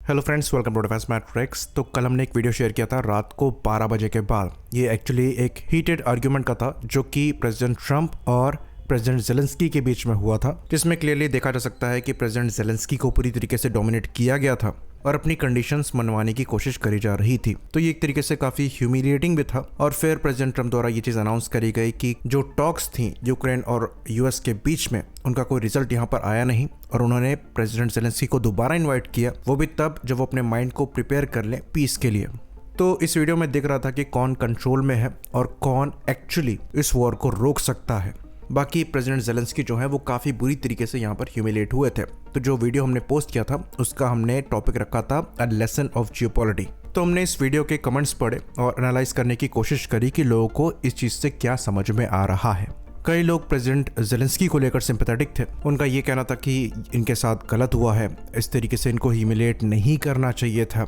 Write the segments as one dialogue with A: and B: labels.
A: Hello friends, welcome to defence matrix. तो कल हमने एक वीडियो शेयर किया था रात को 12 बजे के बाद। ये एक्चुअली एक हीटेड आर्ग्यूमेंट का था जो कि प्रेसिडेंट ट्रंप और प्रेसिडेंट जेलेंस्की के बीच में हुआ था, जिसमें क्लियरली देखा जा सकता है कि प्रेसिडेंट जेलेंस्की को पूरी तरीके से डोमिनेट किया गया था और अपनी कंडीशंस मनवाने की कोशिश करी जा रही थी। तो ये एक तरीके से काफी ह्यूमिलिएटिंग भी था। और फिर प्रेसिडेंट ट्रंप द्वारा ये चीज अनाउंस करी गई कि जो टॉक्स थी यूक्रेन और यूएस के बीच में, उनका कोई रिजल्ट यहाँ पर आया नहीं और उन्होंने प्रेसिडेंट जेलेंस्की को दोबारा इन्वाइट किया, वो भी तब जब वो अपने माइंड को प्रिपेयर कर ले पीस के लिए। तो इस वीडियो में दिख रहा था कि कौन कंट्रोल में है और कौन एक्चुअली इस वॉर को रोक सकता है। बाकी प्रेसिडेंट जेलेंस्की जो है वो काफ़ी बुरी तरीके से यहाँ पर ह्यूमिलेट हुए थे। तो जो वीडियो हमने पोस्ट किया था उसका हमने टॉपिक रखा था अ लेसन ऑफ जियोपॉलिटी। तो हमने इस वीडियो के कमेंट्स पढ़े और एनालाइज करने की कोशिश करी कि लोगों को इस चीज़ से क्या समझ में आ रहा है। कई लोग प्रेसिडेंट जेलेंस्की को लेकर सिंपैथेटिक थे। उनका ये कहना था कि इनके साथ गलत हुआ है, इस तरीके से इनको ह्यूमिलेट नहीं करना चाहिए था।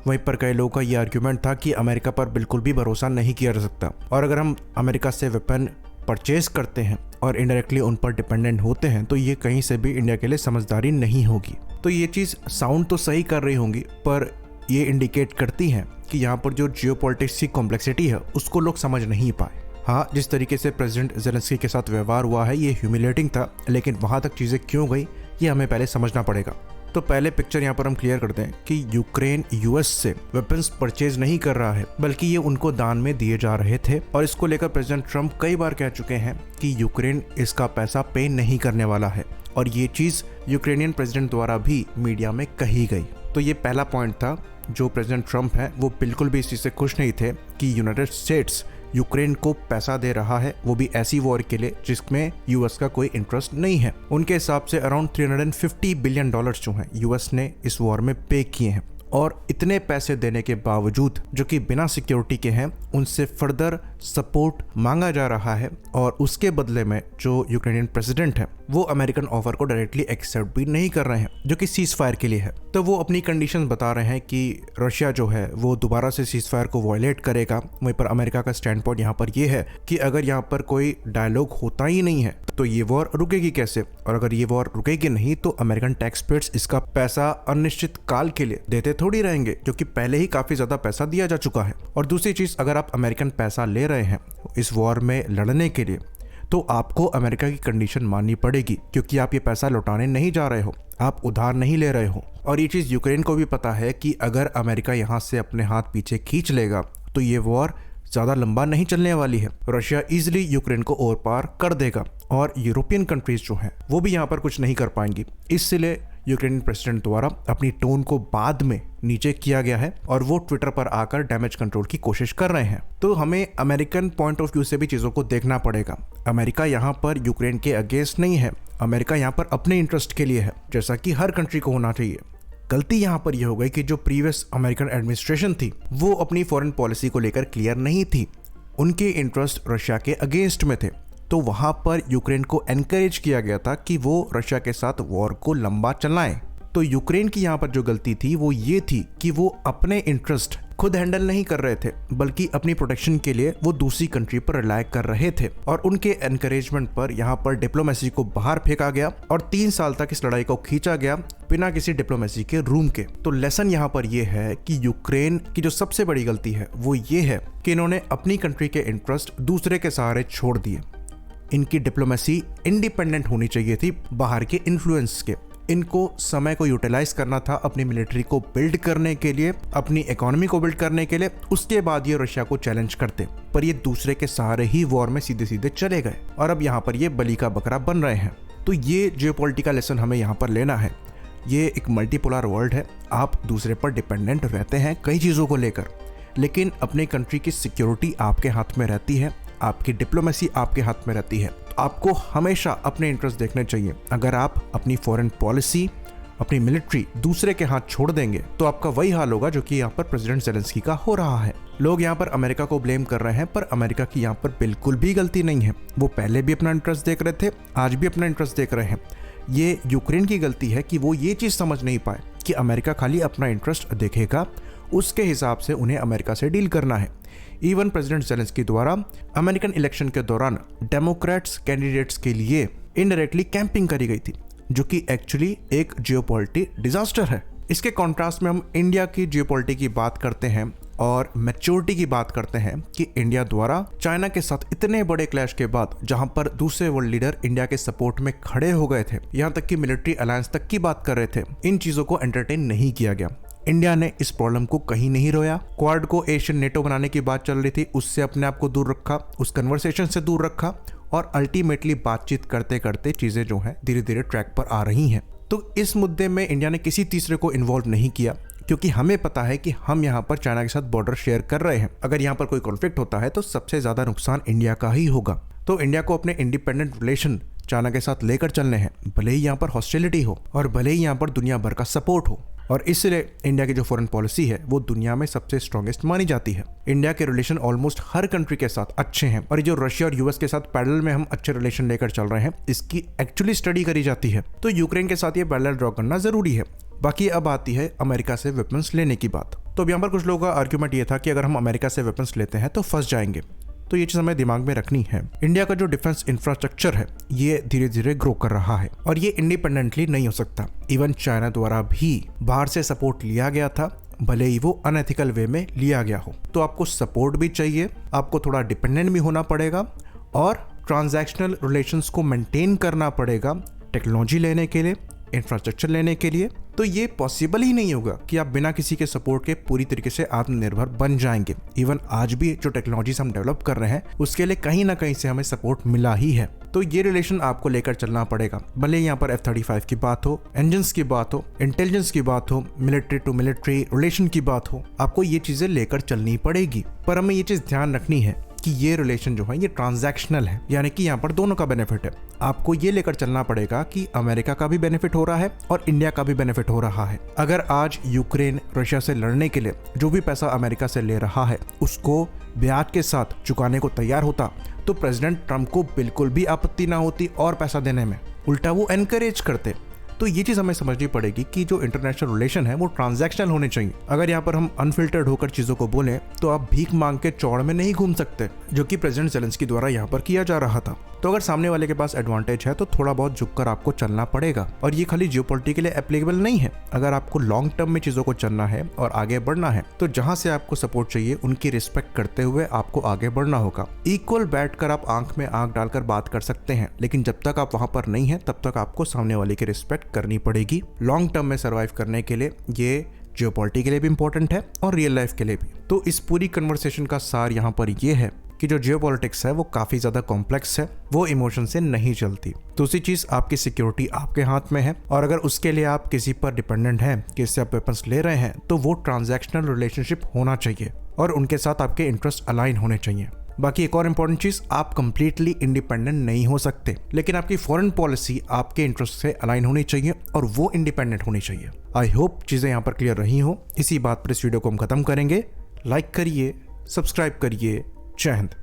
A: वहीं पर कई लोगों का ये आर्ग्यूमेंट था कि अमेरिका पर बिल्कुल भी भरोसा नहीं किया जा सकता और अगर हम अमेरिका से वेपन परचेज करते हैं और इनडायरेक्टली उन पर डिपेंडेंट होते हैं तो ये कहीं से भी इंडिया के लिए समझदारी नहीं होगी। तो ये चीज़ साउंड तो सही कर रही होंगी, पर ये इंडिकेट करती हैं कि यहाँ पर जो जियोपॉलिटिक्स की कॉम्प्लेक्सिटी है उसको लोग समझ नहीं पाए। हाँ, जिस तरीके से प्रेसिडेंट जेलेंस्की के साथ व्यवहार हुआ है ये ह्यूमिलेटिंग था, लेकिन वहाँ तक चीज़ें क्यों गई ये हमें पहले समझना पड़ेगा। तो पहले पिक्चर यहाँ पर हम क्लियर करते हैं कि यूक्रेन यूएस से वेपन्स परचेज नहीं कर रहा है, बल्कि ये उनको दान में दिए जा रहे थे। और इसको लेकर प्रेसिडेंट ट्रंप कई बार कह चुके हैं कि यूक्रेन इसका पैसा पे नहीं करने वाला है और ये चीज़ यूक्रेनियन प्रेसिडेंट द्वारा भी मीडिया में कही गई। तो ये पहला पॉइंट था। जो प्रेसिडेंट ट्रंप है वो बिल्कुल भी इस चीज़ से खुश नहीं थे कि यूनाइटेड स्टेट्स यूक्रेन को पैसा दे रहा है, वो भी ऐसी वॉर के लिए जिसमें यूएस का कोई इंटरेस्ट नहीं है। उनके हिसाब से अराउंड $350 बिलियन जो हैं यूएस ने इस वॉर में पे किए हैं और इतने पैसे देने के बावजूद जो कि बिना सिक्योरिटी के हैं उनसे फर्दर सपोर्ट मांगा जा रहा है और उसके बदले में जो यूक्रेनियन प्रेसिडेंट है वो अमेरिकन ऑफर को डायरेक्टली एक्सेप्ट भी नहीं कर रहे हैं, जो कि सीज फायर के लिए है। तो वो अपनी कंडीशंस बता रहे हैं कि रशिया जो है वो दोबारा से सीज फायर को वायलेट करेगा। वहीं पर अमेरिका का स्टैंड पॉइंट यहाँ पर ये है कि अगर यहाँ पर कोई डायलॉग होता ही नहीं है तो ये वॉर रुकेगी कैसे, और अगर ये वॉर रुकेगी नहीं तो अमेरिकन टैक्स पेयर्स इसका पैसा अनिश्चित काल के लिए देते थोड़ी रहेंगे, क्योंकि पहले ही काफी ज्यादा पैसा दिया जा चुका है। और दूसरी चीज, अगर आप अमेरिकन पैसा ले रहे हैं इस वॉर में लड़ने के लिए तो आपको अमेरिका की कंडीशन माननी पड़ेगी, क्योंकि आप ये पैसा लौटाने नहीं जा रहे हो, आप उधार नहीं ले रहे हो। और ये चीज यूक्रेन को भी पता है कि अगर अमेरिका यहाँ से अपने हाथ पीछे खींच लेगा तो ये वॉर ज्यादा लंबा नहीं चलने वाली है। रशिया इजिली यूक्रेन को ओवर पार कर देगा और यूरोपियन कंट्रीज जो हैं वो भी यहाँ पर कुछ नहीं कर पाएंगी। इसलिए यूक्रेनियन प्रेसिडेंट द्वारा अपनी टोन को बाद में नीचे किया गया है और वो ट्विटर पर आकर डैमेज कंट्रोल की कोशिश कर रहे हैं। तो हमें अमेरिकन पॉइंट ऑफ व्यू से भी चीजों को देखना पड़ेगा। अमेरिका यहाँ पर यूक्रेन के अगेंस्ट नहीं है, अमेरिका यहाँ पर अपने इंटरेस्ट के लिए है, जैसा कि हर कंट्री को होना चाहिए। गलती यहाँ पर यह हो गई कि जो प्रीवियस अमेरिकन एडमिनिस्ट्रेशन थी वो अपनी फॉरेन पॉलिसी को लेकर क्लियर नहीं थी, उनके इंटरेस्ट रशिया के अगेंस्ट में थे। तो वहां पर यूक्रेन को एनकरेज किया गया था कि वो रशिया के साथ वॉर को लंबा चलाएं। तो यूक्रेन की यहाँ पर जो गलती थी वो ये थी कि वो अपने इंटरेस्ट खुद हैंडल नहीं कर रहे थे, बल्कि अपनी प्रोटेक्शन के लिए वो दूसरी कंट्री पर रिलाय कर रहे थे और उनके एनकरेजमेंट पर यहाँ पर डिप्लोमेसी को बाहर फेंका गया और 3 साल तक इस लड़ाई को खींचा गया बिना किसी डिप्लोमेसी के रूम के। तो लेसन यहाँ पर ये है कि यूक्रेन की जो सबसे बड़ी गलती है वो ये है कि इन्होंने अपनी कंट्री के इंटरेस्ट दूसरे के सहारे छोड़ दिए। इनकी डिप्लोमेसी इंडिपेंडेंट होनी चाहिए थी बाहर के इन्फ्लुएंस के। इनको समय को यूटिलाइज करना था अपनी मिलिट्री को बिल्ड करने के लिए, अपनी इकोनॉमी को बिल्ड करने के लिए, उसके बाद ये रशिया को चैलेंज करते। पर ये दूसरे के सहारे ही वॉर में सीधे सीधे चले गए और अब यहाँ पर ये बलि का बकरा बन रहे हैं। तो ये जियोपॉलिटिकल लेसन हमें यहाँ पर लेना है। ये एक मल्टीपोलर वर्ल्ड है, आप दूसरे पर डिपेंडेंट रहते हैं कई चीज़ों को लेकर, लेकिन अपनी कंट्री की सिक्योरिटी आपके हाथ में रहती है, आपकी डिप्लोमेसी आपके हाथ में रहती है। तो आपको हमेशा अपने इंटरेस्ट देखने चाहिए। अगर आप अपनी फॉरेन पॉलिसी, अपनी मिलिट्री दूसरे के हाथ छोड़ देंगे तो आपका वही हाल होगा जो कि यहाँ पर प्रेसिडेंट जेलेंस्की का हो रहा है। लोग यहाँ पर अमेरिका को ब्लेम कर रहे हैं, पर अमेरिका की यहाँ पर बिल्कुल भी गलती नहीं है। वो पहले भी अपना इंटरेस्ट देख रहे थे, आज भी अपना इंटरेस्ट देख रहे हैं। ये यूक्रेन की गलती है कि वो ये चीज़ समझ नहीं पाए कि अमेरिका खाली अपना इंटरेस्ट देखेगा, उसके हिसाब से उन्हें अमेरिका से डील करना है। इवन प्रेसिडेंट जेलेंस्की द्वारा अमेरिकन इलेक्शन के दौरान डेमोक्रेट्स कैंडिडेट्स के लिए इनडायरेक्टली कैंपिंग करी गई थी, जो कि एक्चुअली एक जियोपॉलिटिक डिजास्टर है। इसके कॉन्ट्रास्ट में हम इंडिया की जियोपॉलिटिक्स की बात करते हैं और मैच्योरिटी की बात करते हैं कि इंडिया द्वारा चाइना के साथ इतने बड़े क्लैश के बाद जहां पर दूसरे वर्ल्ड लीडर इंडिया के सपोर्ट में खड़े हो गए थे, यहां तक कि मिलिट्री अलायंस तक की बात कर रहे थे, इन चीजों को एंटरटेन नहीं किया गया। इंडिया ने इस प्रॉब्लम को कहीं नहीं रोया। क्वाड को एशियन नेटो बनाने की बात चल रही थी, उससे अपने आप को दूर रखा, उस कन्वर्सेशन से दूर रखा और अल्टीमेटली बातचीत करते करते चीजें जो है धीरे धीरे ट्रैक पर आ रही हैं। तो इस मुद्दे में इंडिया ने किसी तीसरे को इन्वॉल्व नहीं किया, क्योंकि हमें पता है कि हम यहाँ पर चाइना के साथ बॉर्डर शेयर कर रहे हैं। अगर यहाँ पर कोई कॉन्फ्लिक्ट होता है तो सबसे ज्यादा नुकसान इंडिया का ही होगा। तो इंडिया को अपने इंडिपेंडेंट रिलेशन चाइना के साथ लेकर चलने हैं, भले ही यहाँ पर हॉस्टिलिटी हो और भले ही यहाँ पर दुनिया भर का सपोर्ट हो। और इसलिए इंडिया की जो फॉरेन पॉलिसी है वो दुनिया में सबसे स्ट्रॉन्गेस्ट मानी जाती है। इंडिया के रिलेशन ऑलमोस्ट हर कंट्री के साथ अच्छे हैं और ये जो रशिया और यूएस के साथ पैरेलल में हम अच्छे रिलेशन लेकर चल रहे हैं, इसकी एक्चुअली स्टडी करी जाती है। तो यूक्रेन के साथ ये पैरेलल ड्रॉ करना जरूरी है। बाकी अब आती है अमेरिका से वेपन्स लेने की बात। तो अब यहाँ पर कुछ लोगों का आर्ग्यूमेंट ये था कि अगर हम अमेरिका से वेपन्स लेते हैं तो फंस जाएंगे। तो ये चीज हमें दिमाग में रखनी है। इंडिया का जो डिफेंस इंफ्रास्ट्रक्चर है ये धीरे धीरे ग्रो कर रहा है और ये इंडिपेंडेंटली नहीं हो सकता। इवन चाइना द्वारा भी बाहर से सपोर्ट लिया गया था, भले ही वो अनएथिकल वे में लिया गया हो। तो आपको सपोर्ट भी चाहिए, आपको थोड़ा डिपेंडेंट भी होना पड़ेगा और ट्रांजैक्शनल रिलेशंस को मेंटेन करना पड़ेगा टेक्नोलॉजी लेने के लिए, इंफ्रास्ट्रक्चर लेने के लिए। तो ये पॉसिबल ही नहीं होगा कि आप बिना किसी के सपोर्ट के पूरी तरीके से आत्मनिर्भर बन जाएंगे। इवन आज भी जो टेक्नोलॉजीज हम डेवलप कर रहे हैं उसके लिए कहीं ना कहीं से हमें सपोर्ट मिला ही है। तो ये रिलेशन आपको लेकर चलना पड़ेगा, भले यहाँ पर F-35 की बात हो, इंजन्स की बात हो, इंटेलिजेंस की बात हो, मिलिट्री टू मिलिट्री रिलेशन की बात हो, आपको ये चीजें लेकर चलनी पड़ेगी। पर हमें ये चीज ध्यान रखनी है कि ये रिलेशन जो है ये ट्रांजैक्शनल है, यानी कि यहाँ पर दोनों का बेनिफिट है। आपको ये लेकर चलना पड़ेगा कि अमेरिका का भी बेनिफिट हो रहा है और इंडिया का भी बेनिफिट हो रहा है। अगर आज यूक्रेन रशिया से लड़ने के लिए जो भी पैसा अमेरिका से ले रहा है उसको ब्याज के साथ चुकाने को तैयार होता तो प्रेसिडेंट ट्रंप को बिल्कुल भी आपत्ति ना होती और पैसा देने में, उल्टा वो एनकरेज करते। तो ये चीज हमें समझनी पड़ेगी कि जो इंटरनेशनल रिलेशन है वो ट्रांजैक्शनल होने चाहिए। अगर यहाँ पर हम अनफिल्टर्ड होकर चीजों को बोलें तो आप भीख मांग के चौड़ में नहीं घूम सकते, जो कि प्रेसिडेंट ज़ेलेंस्की द्वारा यहाँ पर किया जा रहा था। तो अगर सामने वाले के पास एडवांटेज है तो थोड़ा बहुत झुककर आपको चलना पड़ेगा। और ये खाली जियोपॉलिटिक्स के लिए एप्लीकेबल नहीं है। अगर आपको लॉन्ग टर्म में चीजों को चलना है और आगे बढ़ना है तो जहां से आपको सपोर्ट चाहिए उनकी रिस्पेक्ट करते हुए आपको आगे बढ़ना होगा। इक्वल बैठकर आप आंख में आंख डालकर बात कर सकते हैं, लेकिन जब तक आप वहां पर नहीं है तब तक आपको सामने वाले की रिस्पेक्ट करनी पड़ेगी। लॉन्ग टर्म में सर्वाइव करने के लिए ये जियोपॉलिटिक्स के लिए भी इंपॉर्टेंट है और रियल लाइफ के लिए भी। तो इस पूरी कन्वर्सेशन का सार यहाँ पर ये है कि जो जियोपॉलिटिक्स है वो काफी ज्यादा कॉम्प्लेक्स है, वो इमोशन से नहीं चलती। दूसरी चीज, आपकी सिक्योरिटी आपके हाथ में है और अगर उसके लिए आप किसी पर डिपेंडेंट हैं कि इससे आप वेपन्स ले रहे हैं तो वो ट्रांजैक्शनल रिलेशनशिप होना चाहिए और उनके साथ आपके इंटरेस्ट अलाइन होने चाहिए। बाकी एक और इम्पोर्टेंट चीज, आप कंप्लीटली इंडिपेंडेंट नहीं हो सकते, लेकिन आपकी फॉरेन पॉलिसी आपके इंटरेस्ट से अलाइन होनी चाहिए और वो इंडिपेंडेंट होनी चाहिए। आई होप चीजें यहाँ पर क्लियर रही हो। इसी बात पर इस वीडियो को हम खत्म करेंगे। लाइक करिए, सब्सक्राइब करिए। जय हिंद।